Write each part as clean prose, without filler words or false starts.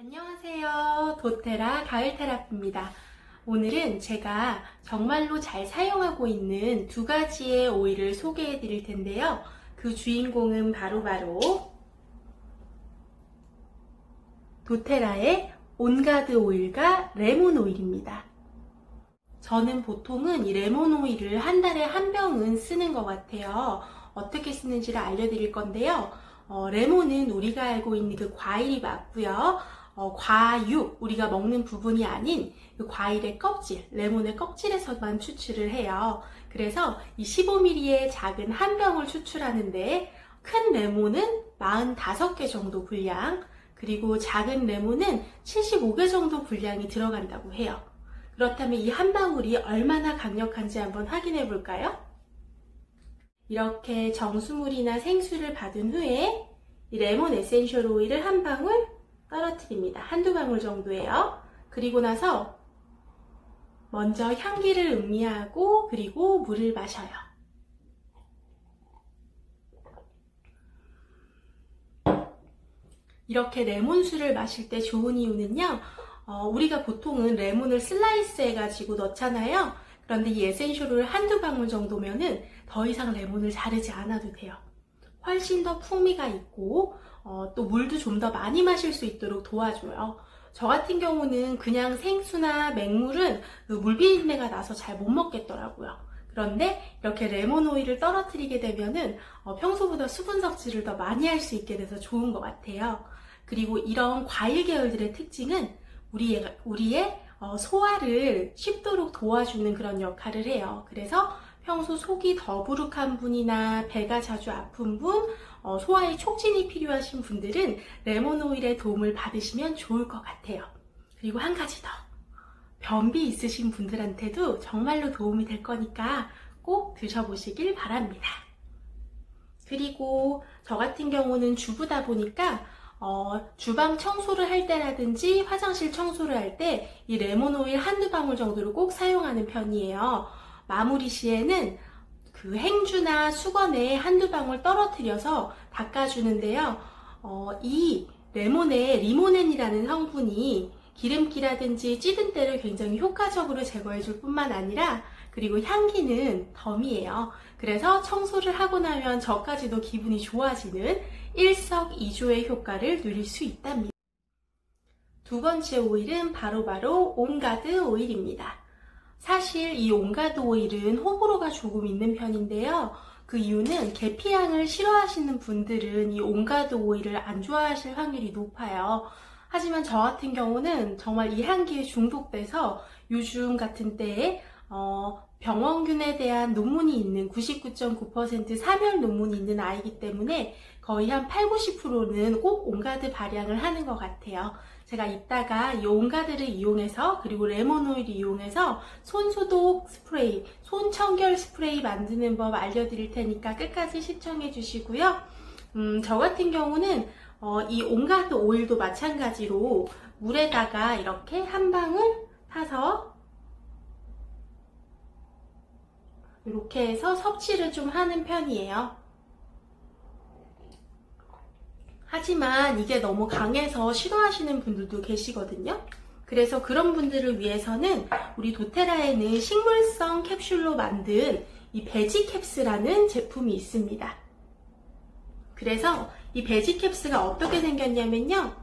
안녕하세요. 도테라 가을 테라피입니다. 오늘은 제가 정말로 잘 사용하고 있는 두 가지의 오일을 소개해 드릴 텐데요. 그 주인공은 바로 도테라의 온가드 오일과 레몬 오일입니다. 저는 보통은 이 레몬 오일을 한 달에 한 병은 쓰는 것 같아요. 어떻게 쓰는지를 알려드릴 건데요. 레몬은 우리가 알고 있는 그 과일이 맞고요. 과육, 우리가 먹는 부분이 아닌 그 과일의 껍질, 레몬의 껍질에서만 추출을 해요. 그래서 이 15ml의 작은 한 병을 추출하는데 큰 레몬은 45개 정도 분량, 그리고 작은 레몬은 75개 정도 분량이 들어간다고 해요. 그렇다면 이 한 방울이 얼마나 강력한지 한번 확인해 볼까요? 이렇게 정수물이나 생수를 받은 후에 이 레몬 에센셜 오일을 한 방울 떨어뜨립니다. 한두 방울 정도예요. 그리고 나서 먼저 향기를 음미하고 그리고 물을 마셔요. 이렇게 레몬수를 마실 때 좋은 이유는요. 우리가 보통은 레몬을 슬라이스 해가지고 넣잖아요. 그런데 이 에센셜 오일 한두 방울 정도면은 더 이상 레몬을 자르지 않아도 돼요. 훨씬 더 풍미가 있고 또 물도 좀 더 많이 마실 수 있도록 도와줘요. 저 같은 경우는 그냥 생수나 맹물은 그 물비린내가 나서 잘 못 먹겠더라고요. 그런데 이렇게 레몬 오일을 떨어뜨리게 되면은 평소보다 수분 섭취를 더 많이 할 수 있게 돼서 좋은 것 같아요. 그리고 이런 과일 계열들의 특징은 우리의 소화를 쉽도록 도와주는 그런 역할을 해요. 그래서 평소 속이 더부룩한 분이나 배가 자주 아픈 분, 소화에 촉진이 필요하신 분들은 레몬 오일의 도움을 받으시면 좋을 것 같아요. 그리고 한 가지 더, 변비 있으신 분들한테도 정말로 도움이 될 거니까 꼭 드셔보시길 바랍니다. 그리고 저 같은 경우는 주부다 보니까 주방 청소를 할 때라든지 화장실 청소를 할 때 이 레몬 오일 한두 방울 정도를 꼭 사용하는 편이에요. 마무리 시에는 그 행주나 수건에 한두 방울 떨어뜨려서 닦아주는데요. 이 레몬에 리모넨이라는 성분이 기름기라든지 찌든 때를 굉장히 효과적으로 제거해줄 뿐만 아니라 그리고 향기는 덤이에요. 그래서 청소를 하고 나면 저까지도 기분이 좋아지는 일석이조의 효과를 누릴 수 있답니다. 두 번째 오일은 바로 온가드 오일입니다. 사실 이 온가드 오일은 호불호가 조금 있는 편인데요. 그 이유는 계피향을 싫어하시는 분들은 이 온가드 오일을 안 좋아하실 확률이 높아요. 하지만 저 같은 경우는 정말 이 향기에 중독돼서 요즘 같은 때에 병원균에 대한 논문이 있는 99.9% 사멸 논문이 있는 아이기 때문에 거의 한 80~90%는 꼭 온가드 발향을 하는 것 같아요. 제가 이따가 이 온가드를 이용해서 그리고 레몬 오일을 이용해서 손소독 스프레이, 손청결 스프레이 만드는 법 알려드릴 테니까 끝까지 시청해 주시고요. 저 같은 경우는 이 온가드 오일도 마찬가지로 물에다가 이렇게 한 방울 타서 이렇게 해서 섭취를 좀 하는 편이에요. 하지만 이게 너무 강해서 싫어하시는 분들도 계시거든요. 그래서 그런 분들을 위해서는 우리 도테라에는 식물성 캡슐로 만든 이 베지캡스라는 제품이 있습니다. 그래서 이 베지캡스가 어떻게 생겼냐면요.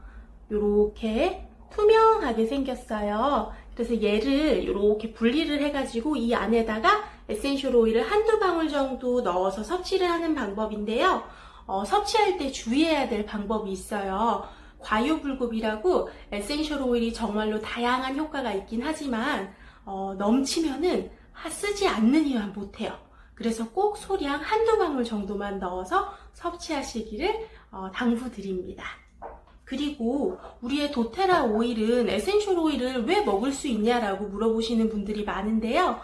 이렇게 투명하게 생겼어요. 그래서 얘를 이렇게 분리를 해가지고 이 안에다가 에센셜 오일을 한두 방울 정도 넣어서 섭취를 하는 방법인데요. 섭취할 때 주의해야 될 방법이 있어요. 과유불급이라고 에센셜 오일이 정말로 다양한 효과가 있긴 하지만 넘치면은 쓰지 않는 이유는 못해요. 그래서 꼭 소량 한두 방울 정도만 넣어서 섭취하시기를 당부드립니다. 그리고 우리의 도테라 오일은 에센셜 오일을 왜 먹을 수 있냐라고 물어보시는 분들이 많은데요.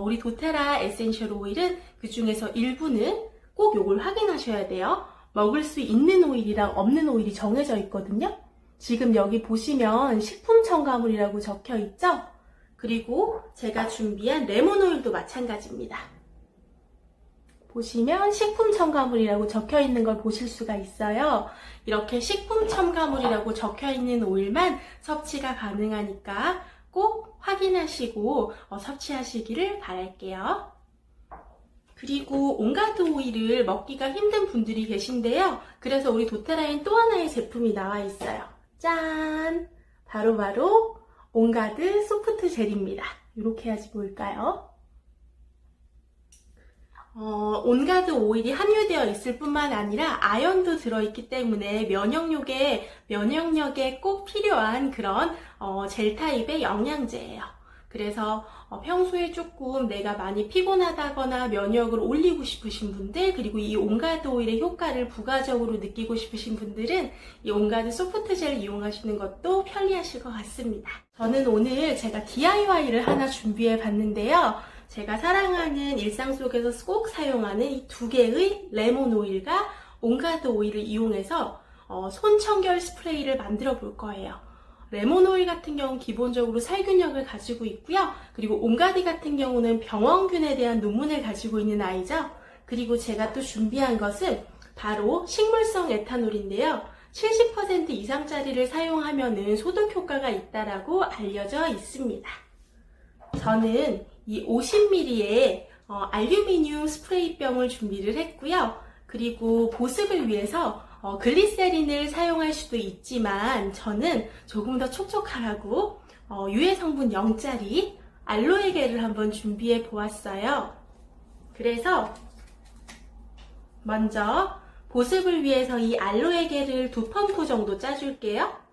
우리 도테라 에센셜 오일은 그 중에서 일부는 꼭 이걸 확인하셔야 돼요. 먹을 수 있는 오일이랑 없는 오일이 정해져 있거든요. 지금 여기 보시면 식품 첨가물이라고 적혀 있죠? 그리고 제가 준비한 레몬 오일도 마찬가지입니다. 보시면 식품 첨가물이라고 적혀 있는 걸 보실 수가 있어요. 이렇게 식품 첨가물이라고 적혀 있는 오일만 섭취가 가능하니까 꼭 확인하시고 섭취하시기를 바랄게요. 그리고 온가드 오일을 먹기가 힘든 분들이 계신데요. 그래서 우리 도테라엔 또 하나의 제품이 나와 있어요. 짠! 바로 온가드 소프트 젤입니다. 이렇게 해야지 보일까요? 온가드 오일이 함유되어 있을 뿐만 아니라 아연도 들어있기 때문에 면역력에 꼭 필요한 그런 젤 타입의 영양제예요. 그래서 평소에 조금 내가 많이 피곤하다거나 면역을 올리고 싶으신 분들, 그리고 이 온가드 오일의 효과를 부가적으로 느끼고 싶으신 분들은 이 온가드 소프트 젤 이용하시는 것도 편리하실 것 같습니다. 저는 오늘 제가 DIY를 하나 준비해 봤는데요. 제가 사랑하는 일상 속에서 꼭 사용하는 이 두 개의 레몬 오일과 온가드 오일을 이용해서 손청결 스프레이를 만들어 볼 거예요. 레몬 오일 같은 경우는 기본적으로 살균력을 가지고 있고요. 그리고 온가드 같은 경우는 병원균에 대한 논문을 가지고 있는 아이죠. 그리고 제가 또 준비한 것은 바로 식물성 에탄올인데요. 70% 이상짜리를 사용하면 소독 효과가 있다고 알려져 있습니다. 저는 이 50ml의 알루미늄 스프레이병을 준비를 했고요. 그리고 보습을 위해서 글리세린을 사용할 수도 있지만 저는 조금 더 촉촉하라고 유해 성분 0짜리 알로에겔을 한번 준비해 보았어요. 그래서 먼저 보습을 위해서 이 알로에겔을 2펌프 정도 짜줄게요.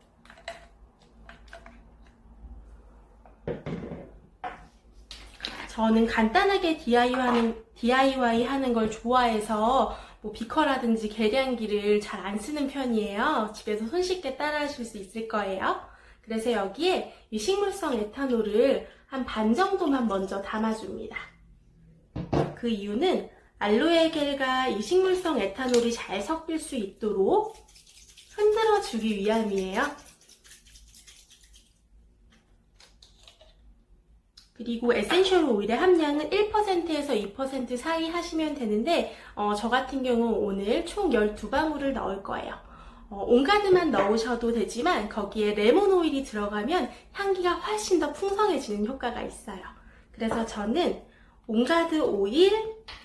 저는 간단하게 DIY 하는 걸 좋아해서 비커라든지 계량기를 잘 안 쓰는 편이에요. 집에서 손쉽게 따라 하실 수 있을 거예요. 그래서 여기에 이 식물성 에탄올을 한 반 정도만 먼저 담아줍니다. 그 이유는 알로에겔과 이 식물성 에탄올이 잘 섞일 수 있도록 흔들어 주기 위함이에요. 그리고 에센셜 오일의 함량은 1%에서 2% 사이 하시면 되는데 저 같은 경우 오늘 총 12방울을 넣을 거예요. 온가드만 넣으셔도 되지만 거기에 레몬 오일이 들어가면 향기가 훨씬 더 풍성해지는 효과가 있어요. 그래서 저는 온가드 오일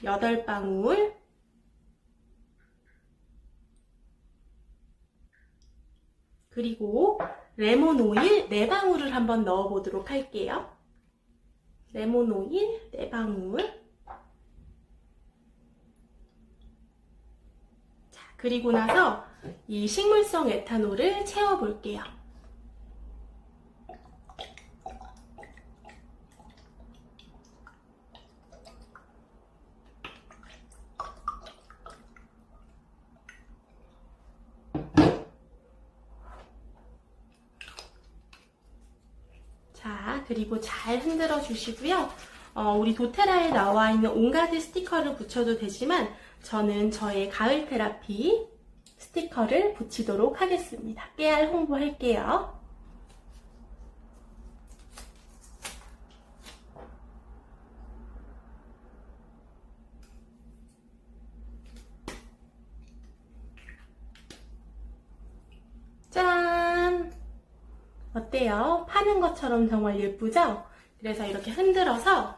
8방울, 그리고 레몬 오일 4방울을 한번 넣어보도록 할게요. 레몬 오일 4방울. 자, 그리고 나서 이 식물성 에탄올을 채워 볼게요. 자, 그리고 잘 흔들어 주시고요. 우리 도테라에 나와 있는 온가드 스티커를 붙여도 되지만 저는 저의 가을 테라피 스티커를 붙이도록 하겠습니다. 깨알 홍보할게요. 짠! 어때요? 파는 것처럼 정말 예쁘죠? 그래서 이렇게 흔들어서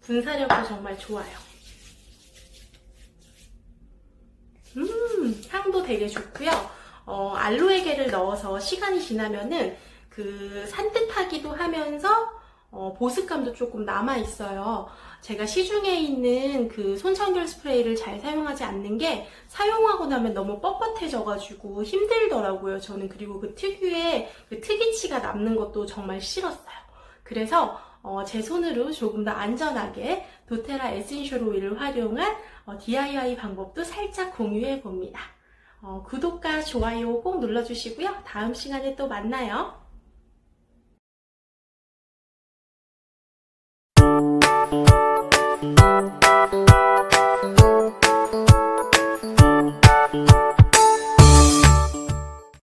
분사력도 정말 좋아요. 향도 되게 좋고요. 알로에겔을 넣어서 시간이 지나면은 그 산뜻하기도 하면서 보습감도 조금 남아있어요. 제가 시중에 있는 그 손청결 스프레이를 잘 사용하지 않는 게 사용하고 나면 너무 뻣뻣해져가지고 힘들더라고요. 저는 그리고 그 특유의 그 특이치가 남는 것도 정말 싫었어요. 그래서 제 손으로 조금 더 안전하게 도테라 에센셜 오일을 활용한 DIY 방법도 살짝 공유해 봅니다. 구독과 좋아요 꼭 눌러주시고요. 다음 시간에 또 만나요.